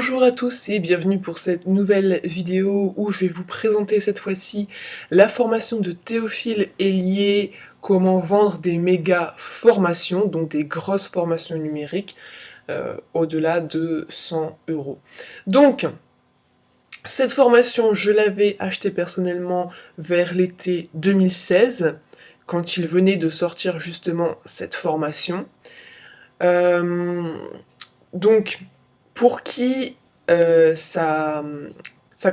Bonjour à tous et bienvenue pour cette nouvelle vidéo où je vais vous présenter cette fois-ci la formation de Théophile Hélier, comment vendre des méga formations, donc des grosses formations numériques au-delà de 100 €. Donc, cette formation, je l'avais achetée personnellement vers l'été 2016, quand il venait de sortir justement cette formation. Donc, pour qui ça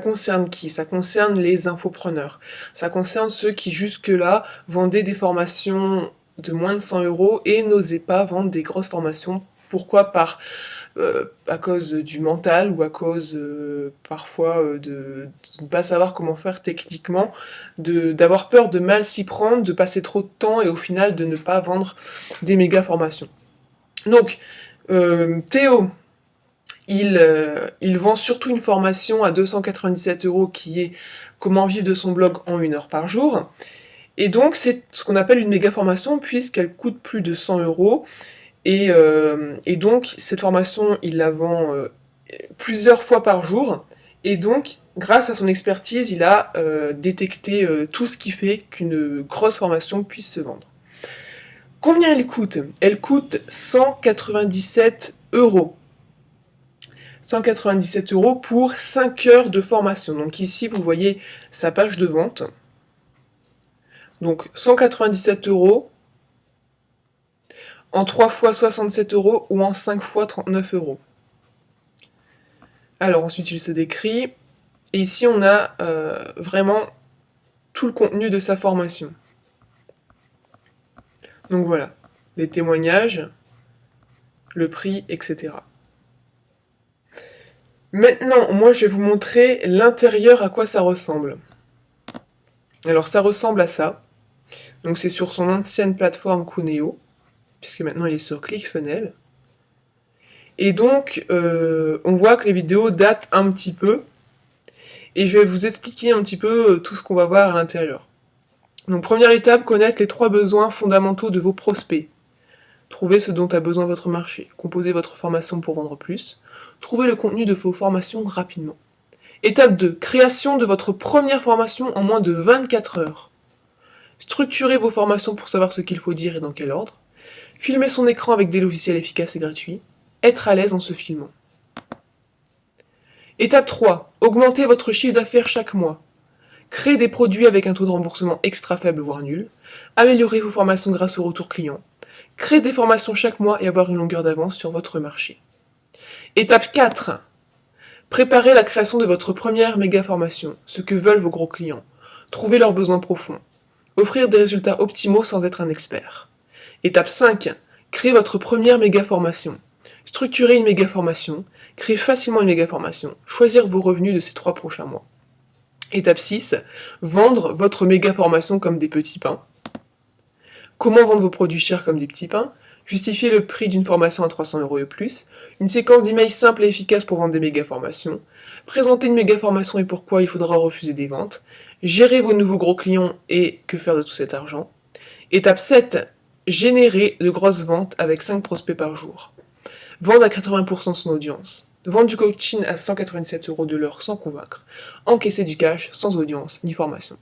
concerne qui? Ça concerne les infopreneurs. Ça concerne ceux qui jusque-là vendaient des formations de moins de 100 € et n'osaient pas vendre des grosses formations. Pourquoi? À cause du mental ou à cause parfois de ne pas savoir comment faire techniquement, d'avoir peur de mal s'y prendre, de passer trop de temps et au final de ne pas vendre des méga formations. Donc, Théo, il vend surtout une formation à 297 € qui est comment vivre de son blog en 1 heure par jour. Et donc c'est ce qu'on appelle une méga formation puisqu'elle coûte plus de 100 €. Et donc cette formation, il la vend plusieurs fois par jour. Et donc, grâce à son expertise, il a détecté tout ce qui fait qu'une grosse formation puisse se vendre. Combien elle coûte? Elle coûte 197 €. 197 € pour 5 heures de formation. Donc ici, vous voyez sa page de vente. Donc 197 € en 3 fois 67 € ou en 5 fois 39 €. Alors ensuite, il se décrit. Et ici, on a vraiment tout le contenu de sa formation. Donc voilà, les témoignages, le prix, etc. Maintenant, moi, je vais vous montrer l'intérieur, à quoi ça ressemble. Alors, ça ressemble à ça. Donc, c'est sur son ancienne plateforme Cuneo, puisque maintenant, il est sur ClickFunnels. Et donc, on voit que les vidéos datent un petit peu. Et je vais vous expliquer un petit peu tout ce qu'on va voir à l'intérieur. Donc, première étape, connaître les 3 besoins fondamentaux de vos prospects. Trouvez ce dont a besoin votre marché. Composez votre formation pour vendre plus. Trouvez le contenu de vos formations rapidement. Étape 2. Création de votre première formation en moins de 24 heures. Structurez vos formations pour savoir ce qu'il faut dire et dans quel ordre. Filmez son écran avec des logiciels efficaces et gratuits. Être à l'aise en se filmant. Étape 3. Augmentez votre chiffre d'affaires chaque mois. Créez des produits avec un taux de remboursement extra faible voire nul. Améliorez vos formations grâce au retour client. Créez des formations chaque mois et avoir une longueur d'avance sur votre marché. Étape 4. Préparez la création de votre première méga formation, ce que veulent vos gros clients. Trouvez leurs besoins profonds. Offrir des résultats optimaux sans être un expert. Étape 5. Créez votre première méga formation. Structurez une méga formation. Créez facilement une méga formation. Choisir vos revenus de ces 3 prochains mois. Étape 6. Vendre votre méga formation comme des petits pains. Comment vendre vos produits chers comme des petits pains? Justifier le prix d'une formation à 300 € et plus. Une séquence d'emails simple et efficace pour vendre des méga formations. Présenter une méga formation et pourquoi il faudra refuser des ventes. Gérer vos nouveaux gros clients et que faire de tout cet argent. Étape 7. Générer de grosses ventes avec 5 prospects par jour. Vendre à 80% de son audience. Vendre du coaching à 197 € de l'heure sans convaincre. Encaisser du cash sans audience ni formation.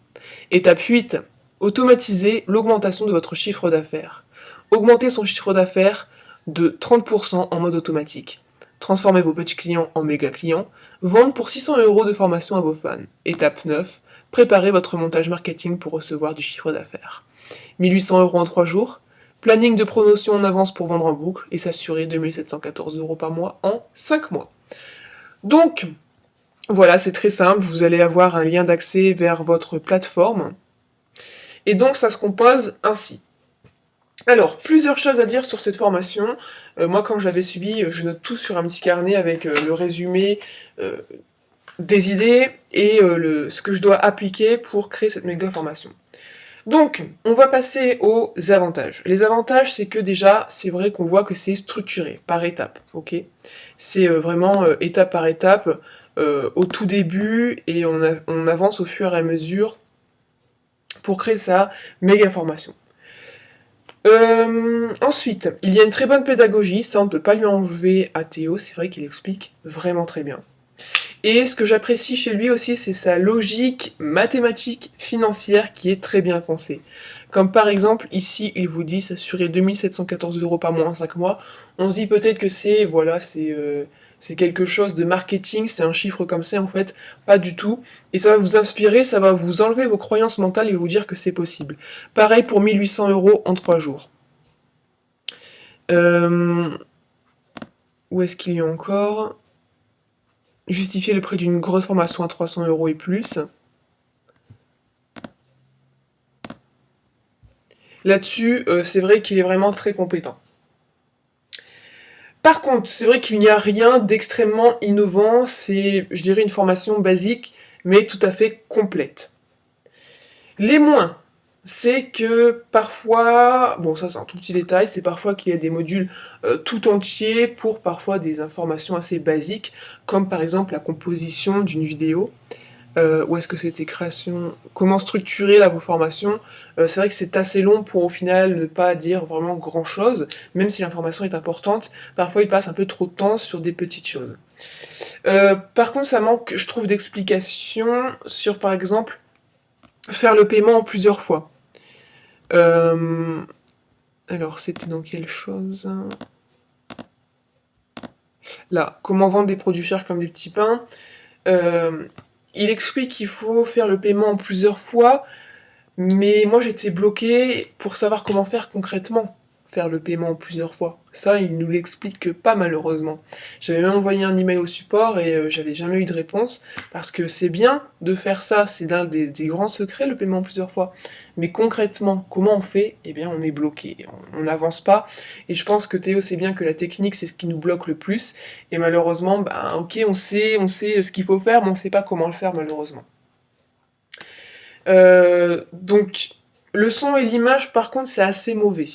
Étape 8. Automatiser l'augmentation de votre chiffre d'affaires. Augmenter son chiffre d'affaires de 30% en mode automatique. Transformer vos petits clients en méga clients. Vendre pour 600 € de formation à vos fans. Étape 9. Préparer votre montage marketing pour recevoir du chiffre d'affaires. 1800 € en 3 jours. Planning de promotion en avance pour vendre en boucle et s'assurer 2714 € par mois en 5 mois. Donc, voilà, c'est très simple. Vous allez avoir un lien d'accès vers votre plateforme. Et donc, ça se compose ainsi. Alors, plusieurs choses à dire sur cette formation. Moi, quand je l'avais suivi, je note tout sur un petit carnet avec le résumé des idées et ce que je dois appliquer pour créer cette méga formation. Donc, on va passer aux avantages. Les avantages, c'est que déjà, c'est vrai qu'on voit que c'est structuré, par étapes, ok? C'est vraiment étape par étape, au tout début, et on avance au fur et à mesure pour créer sa méga formation. Ensuite, il y a une très bonne pédagogie, ça on ne peut pas lui enlever à Théo, c'est vrai qu'il explique vraiment très bien. Et ce que j'apprécie chez lui aussi, c'est sa logique mathématique financière qui est très bien pensée. Comme par exemple, ici, il vous dit s'assurer 2714 € par mois en 5 mois. On se dit peut-être que c'est, voilà, c'est quelque chose de marketing, c'est un chiffre comme ça en fait, pas du tout. Et ça va vous inspirer, ça va vous enlever vos croyances mentales et vous dire que c'est possible. Pareil pour 1800 € en 3 jours. Où est-ce qu'il y a encore? Justifier le prix d'une grosse formation à 300 € et plus. Là-dessus, c'est vrai qu'il est vraiment très compétent. Par contre, c'est vrai qu'il n'y a rien d'extrêmement innovant, c'est, je dirais, une formation basique, mais tout à fait complète. Les moins, c'est que parfois, bon ça c'est un tout petit détail, c'est parfois qu'il y a des modules tout entiers pour parfois des informations assez basiques, comme par exemple la composition d'une vidéo. Ou est-ce que c'était création? Comment structurer vos formations? C'est vrai que c'est assez long pour au final ne pas dire vraiment grand chose, même si l'information est importante, parfois il passe un peu trop de temps sur des petites choses. Par contre, ça manque, je trouve, d'explications sur par exemple faire le paiement en plusieurs fois. Alors c'était dans quelle chose? Là, comment vendre des produits chers comme des petits pains. Il explique qu'il faut faire le paiement en plusieurs fois, mais moi j'étais bloqué pour savoir comment faire concrètement, faire le paiement en plusieurs fois. Ça, il nous l'explique pas malheureusement. J'avais même envoyé un email au support et j'avais jamais eu de réponse, parce que c'est bien de faire ça, c'est l'un des grands secrets, le paiement en plusieurs fois. Mais concrètement, comment on fait? Eh bien on est bloqué, on n'avance pas, et je pense que Théo sait bien que la technique c'est ce qui nous bloque le plus, et malheureusement, ben ok, on sait ce qu'il faut faire, mais on sait pas comment le faire malheureusement. Donc, le son et l'image, par contre, c'est assez mauvais.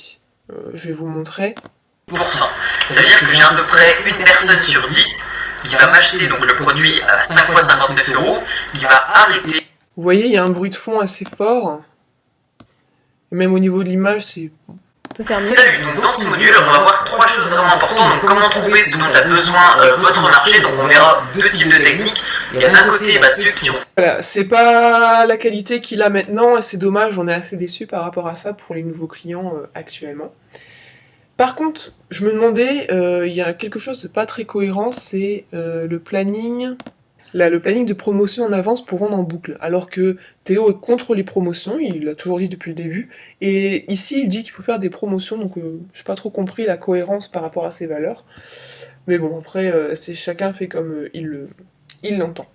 Je vais vous montrer. Ça veut dire que j'ai à peu près une personne sur 10 qui va m'acheter donc le produit à 5 fois 59 €, qui va arrêter. Vous voyez, il y a un bruit de fond assez fort. Et même au niveau de l'image, c'est... Salut, donc dans ce module, on va voir 3 choses vraiment importantes. Donc comment trouver ce dont a besoin votre marché. Donc on verra 2 types de techniques. Il y a d'un côté ceux qui ont... Voilà, c'est pas la qualité qu'il a maintenant, et c'est dommage, on est assez déçus par rapport à ça pour les nouveaux clients actuellement. Par contre, je me demandais, il y a quelque chose de pas très cohérent, c'est le planning... Là, le planning de promotion en avance pour vendre en boucle, alors que Théo est contre les promotions, il l'a toujours dit depuis le début, et ici il dit qu'il faut faire des promotions, donc j'ai pas trop compris la cohérence par rapport à ses valeurs. Mais bon, après, chacun fait comme il l'entend.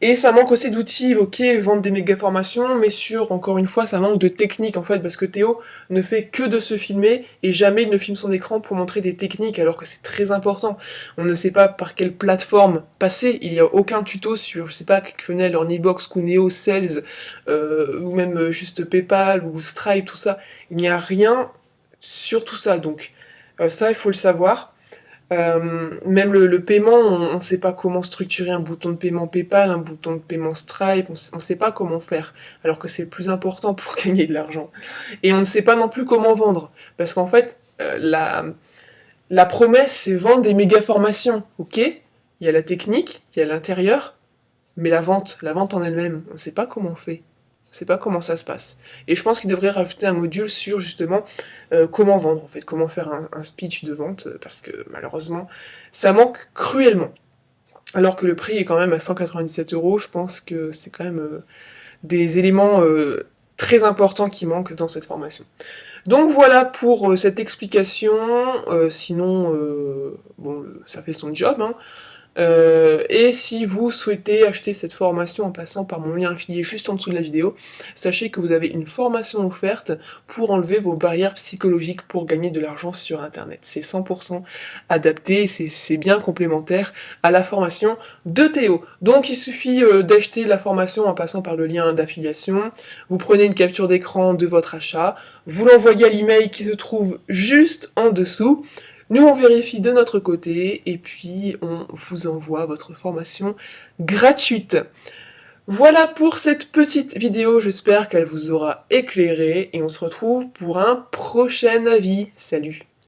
Et ça manque aussi d'outils, ok, vendre des méga formations, mais encore une fois, ça manque de technique en fait, parce que Théo ne fait que de se filmer, et jamais il ne filme son écran pour montrer des techniques, alors que c'est très important. On ne sait pas par quelle plateforme passer, il n'y a aucun tuto sur, je sais pas, ClickFunnels, Ornibox, Kuneo, Sales, ou même juste PayPal, ou Stripe, tout ça. Il n'y a rien sur tout ça, donc ça, il faut le savoir. Même le paiement, on ne sait pas comment structurer un bouton de paiement PayPal, un bouton de paiement Stripe, on ne sait pas comment faire, alors que c'est le plus important pour gagner de l'argent. Et on ne sait pas non plus comment vendre, parce qu'en fait, la promesse, c'est vendre des méga formations, ok? Il y a la technique, il y a l'intérieur, mais la vente en elle-même, on ne sait pas comment on fait. On ne sait pas comment ça se passe. Et je pense qu'il devrait rajouter un module sur justement comment vendre en fait, comment faire un speech de vente, parce que malheureusement ça manque cruellement. Alors que le prix est quand même à 197 €, je pense que c'est quand même des éléments très importants qui manquent dans cette formation. Donc voilà pour cette explication, sinon bon, ça fait son job, hein. Et si vous souhaitez acheter cette formation en passant par mon lien affilié juste en dessous de la vidéo, sachez que vous avez une formation offerte pour enlever vos barrières psychologiques pour gagner de l'argent sur internet. C'est 100% adapté, c'est bien complémentaire à la formation de Théo. Donc il suffit d'acheter la formation en passant par le lien d'affiliation, vous prenez une capture d'écran de votre achat, vous l'envoyez à l'email qui se trouve juste en dessous. Nous, on vérifie de notre côté, et puis on vous envoie votre formation gratuite. Voilà pour cette petite vidéo, j'espère qu'elle vous aura éclairé et on se retrouve pour un prochain avis. Salut!